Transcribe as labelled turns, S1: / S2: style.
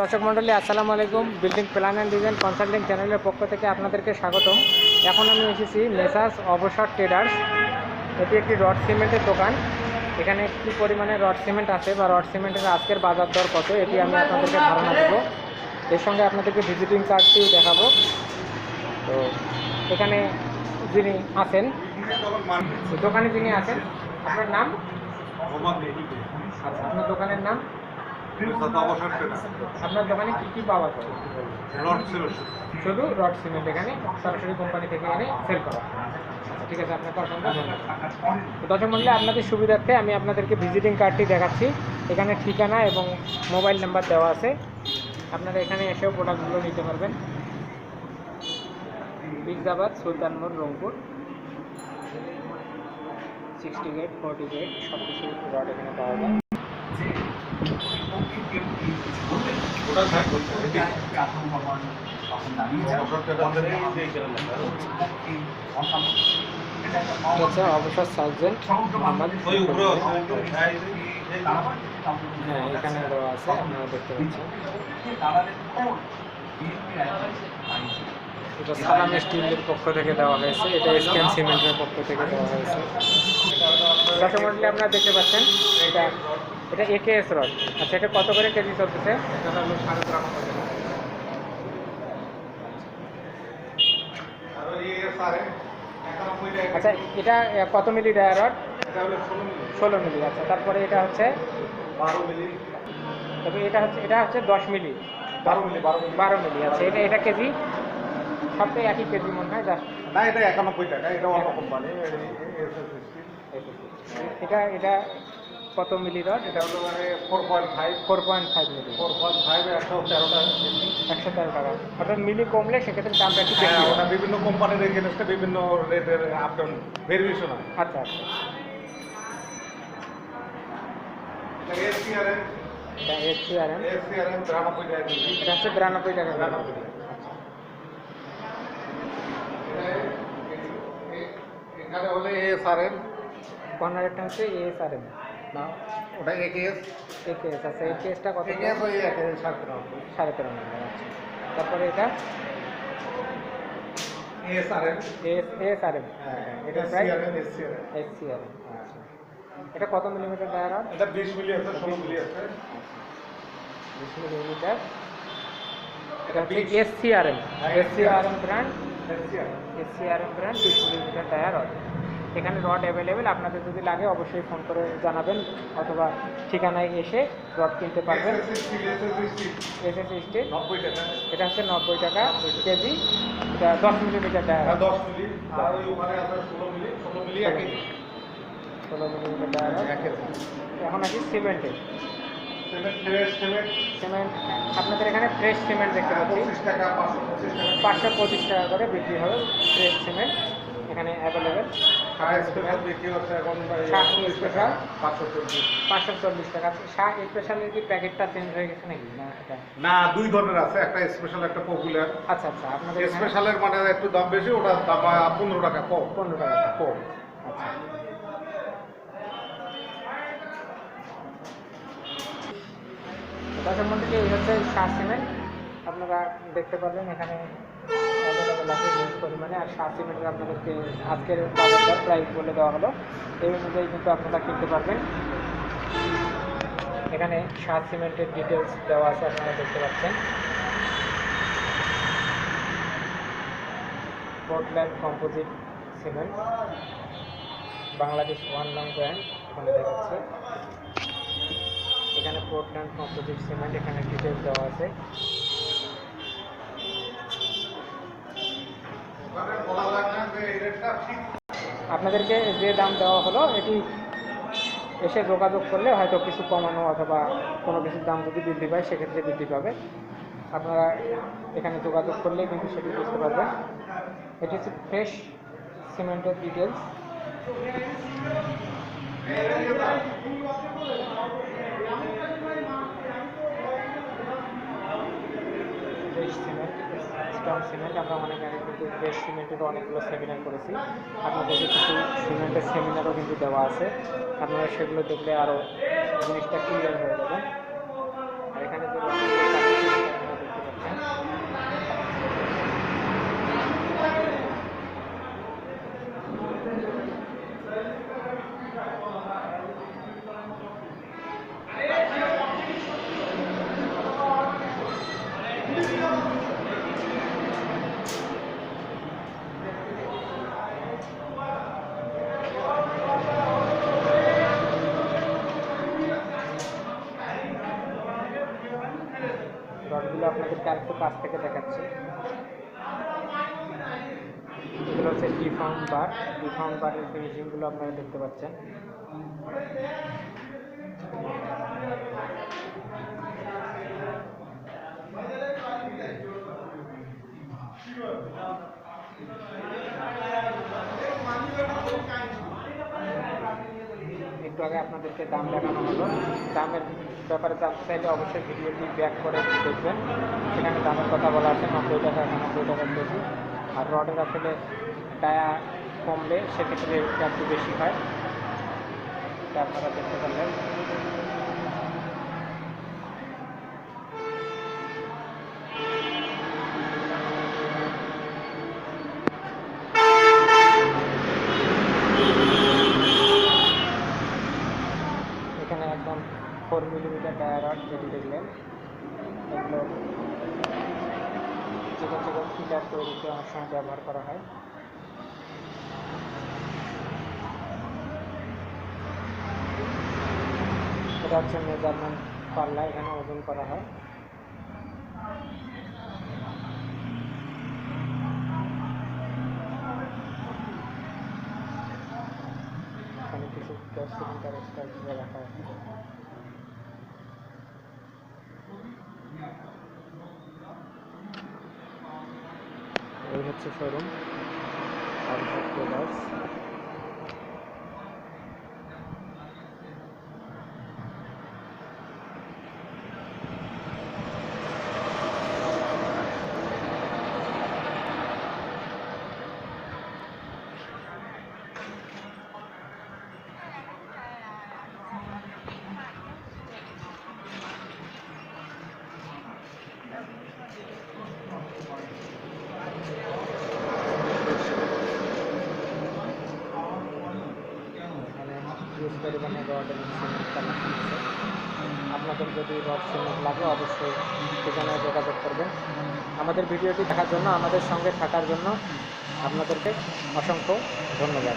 S1: দর্শক মণ্ডলী আসসালামু আলাইকুম। Building plan and design consulting চ্যানেলের পক্ষ থেকে আপনাদেরকে স্বাগতম। এখন আমি এসেছি মেসার্স অবসর ট্রেডার্স। এটি একটি রড সিমেন্টের দোকান। এখানে কী পরিমাণে রড সিমেন্ট আছে বা রড সিমেন্টের আজকের বাজার দর কত, এটি আমি আপনাদেরকে ধারণা দেবো। এর সঙ্গে আপনাদেরকে ভিজিটিং কার্ডটিও দেখাবো। তো এখানে যিনি আছেন, দোকানে যিনি আছেন, আপনার নাম? আচ্ছা, আপনার দোকানের নাম? আপনার দোকানে কী কী পাওয়া যায়? শুধু রড সিমেন্ট এখানে সরাসরি কোম্পানি থেকে এনে সেল করা। আচ্ছা, ঠিক আছে, আপনাকে অসংখ্য ধন্যবাদ। দর্শক মণ্ডলী, আপনাদের সুবিধার্থে আমি আপনাদেরকে ভিজিটিং কার্ডটি দেখাচ্ছি। এখানে ঠিকানা এবং মোবাইল নাম্বার দেওয়া আছে। আপনারা এখানে এসেও প্রোডাক্টগুলো নিতে পারবেন। বিগজাবাদ, সুলতানপুর, রংপুর, 60 গেট, 40 গেট সব কিছু রড এখানে পাওয়া যায়। অবসর সার্জেন্ট মোহাম্মদ, হ্যাঁ এখানে দেওয়া আছে, আপনারা দেখতে পাচ্ছেন। এটা সালাম স্টিলের পক্ষ থেকে দেওয়া হয়েছে, এটা স্ক্যান সিমেন্টের পক্ষ থেকে দেওয়া হয়েছে। দর্শক মণ্ডলী, আপনারা দেখতে পাচ্ছেন এটা AKS রড। আচ্ছা, এটা কত করে কেজি চলতেছে? আচ্ছা, এটা কত মিলি ডায়া রড? 16 মিলি। আচ্ছা, তারপরে এটা হচ্ছে 12 মিলি। তবে এটা হচ্ছে 10 মিলি, 12 মিলি। আচ্ছা, এটা কেজি? সবটাই একই কেজি মনে হয়।
S2: না, এটা 91 টাকা, এটা অন্য কোম্পানি।
S1: এটা কত মিলি রড?
S2: এটা হলো মানে 4.5
S1: মিলি।
S2: 4.5 113 টাকা।
S1: 113 টাকা। অর্থাৎ মিলি কমলে সেক্ষেত্রে দামটা একটু বেশি।
S2: ওটা বিভিন্ন কোম্পানির এগেনস্টে বিভিন্ন রেটের আপ ডাউন ভেরিয়েশন হয়।
S1: আচ্ছা আচ্ছা।
S2: এটা এসসিআরএম 93 টাকা কেজি।
S1: এটা হচ্ছে 93 টাকা।
S2: এখানে হলে এএসআরএম,
S1: কর্নারেরটা হচ্ছে ASRM।
S2: না ওটা AKS।
S1: আচ্ছা, AKSটা কত?
S2: AKS ওই 13.5।
S1: 13.5 টাকা। আচ্ছা, তারপরে এটা
S2: এএসআরএম।
S1: ASRM। এটা প্রাইস
S2: SCRM।
S1: আচ্ছা, এটা কত মিলিমিটার ডায়া রড?
S2: এটা 20 মিলি আছে, 16 মিলি আছে।
S1: 20 মিলিমিটার। এটা হচ্ছে
S2: হ্যাঁ,
S1: SCRM brand.
S2: SCRM।
S1: 20 millimetre dia rod. এখানে রড অ্যাভেলেবেল। আপনাদের যদি লাগে অবশ্যই ফোন করে জানাবেন, অথবা ঠিকানায় এসে রড কিনতে পারবেন। SS স্টিল
S2: 90 টাকা।
S1: এটা হচ্ছে 90 টাকা কেজি। এটা 10 মিলিমিটার ডায়া রড।
S2: 10 মিলি। আর ওই ওখানে আছে 16 মিলি। 16 মিলি একই।
S1: 16 মিলিমিটার ডায়া রড। এখন আসি সিমেন্টের। সিমেন্ট আপনাদের এখানে ফ্রেশ সিমেন্ট দেখতে পাচ্ছি। 525 টাকা করে বিক্রি হবে ফ্রেশ সিমেন্ট এখানে অ্যাভেলেবেল।
S2: বিক্রি হচ্ছে এখন
S1: স্পেশাল
S2: 540
S1: টাকা। শাহ স্পেশালের কি প্যাকেটটা চেঞ্জ হয়ে গেছে নাকি? না, এটা
S2: না, দুই ধরনের আছে, একটা স্পেশাল, একটা পপুলার।
S1: আচ্ছা আচ্ছা, আপনাদের
S2: স্পেশালের মানে একটু দাম বেশি, ওটার দাম 15 টাকা কম।
S1: 15 টাকা কম। আচ্ছা, দর্শক মণ্ডলী, এই হচ্ছে শাহ সিমেন্ট। আপনারা দেখতে পারবেন এখানে অ্যাভেলেবেল আছে হিউজ পরিমাণে। আর শাহ সিমেন্টের আপনাদেরকে আজকের বাজার প্রাইস বলে দেওয়া হলো, এই অনুযায়ী কিন্তু আপনারা কিনতে পারবেন। এখানে শাহ সিমেন্টের ডিটেলস দেওয়া আছে, আপনারা দেখতে পাচ্ছেন। পোর্টল্যান্ড কম্পোজিট সিমেন্ট, বাংলাদেশ 1 নং ব্র্যান্ড এখানে দেখাচ্ছে। এখানে পোর্টল্যান্ড কম্পোজিট সিমেন্ট, এখানে ডিটেলস দেওয়া আছে। আপনাদেরকে যে দাম দেওয়া হলো, এটি এসে যোগাযোগ করলে হয়তো কিছু কমানো অথবা কোনো কিছুর দাম যদি বৃদ্ধি পায় সেক্ষেত্রে বৃদ্ধি পাবে। আপনারা এখানে যোগাযোগ করলে কিন্তু সেটি বুঝতে পারবেন। এটি হচ্ছে ফ্রেশ সিমেন্টের details. Fresh cement, strong cement. আমরা অনেক আগে কিন্তু ফ্রেশ সিমেন্টেরও অনেকগুলো সেমিনার করেছি। আপনাদেরকে কিছু সিমেন্টের সেমিনারও কিন্তু দেওয়া আছে, আপনারা সেগুলো দেখলে আরও জিনিসটা ক্লিয়ার হয়ে যাবে। আর এখানে যে রডগুলো আপনাদেরকে আরেকটু কাছ থেকে দেখাচ্ছি। এগুলো হচ্ছে ডিফাউন্ড বারের ফিনিশিংগুলো আপনারা দেখতে পাচ্ছেন। একটু আগে আপনাদেরকে দাম দেখানো হলো। দামের ব্যাপারে জানতে চাইলে অবশ্যই ভিডিওটি ব্যাক করে দেখবেন, সেখানে দামের কথা বলা আছে 90 টাকা 91 টাকা কেজি। আর রডের আসলে টায়া কমলে সেক্ষেত্রে রেটটা একটু বেশি হয়, এটা আপনারা দেখতে পারলেন। এখানে একদম 4 মিলিমিটার টায়ার রড যেটি দেখলেন, এগুলো চিকন চিকন ফিটার তৈরিতে অনেক সময় ব্যবহার করা হয়। এটা হচ্ছে মেজারমেন্ট পাল্লা, এখানে ওজন করা হয়। এখানে কিছু গ্যাস সিলিন্ডার এক্সট্রা হিসেবে রাখা আছে। এই হচ্ছে শোরুম অবশট ট্রেডার্স। ইউজ পরিমাণে রড এবং সিমেন্ট কানেকশন আছে। আপনাদের যদি রড সিমেন্ট লাগে অবশ্যই সেখানে যোগাযোগ করবেন। আমাদের ভিডিওটি দেখার জন্য, আমাদের সঙ্গে থাকার জন্য আপনাদেরকে অসংখ্য ধন্যবাদ।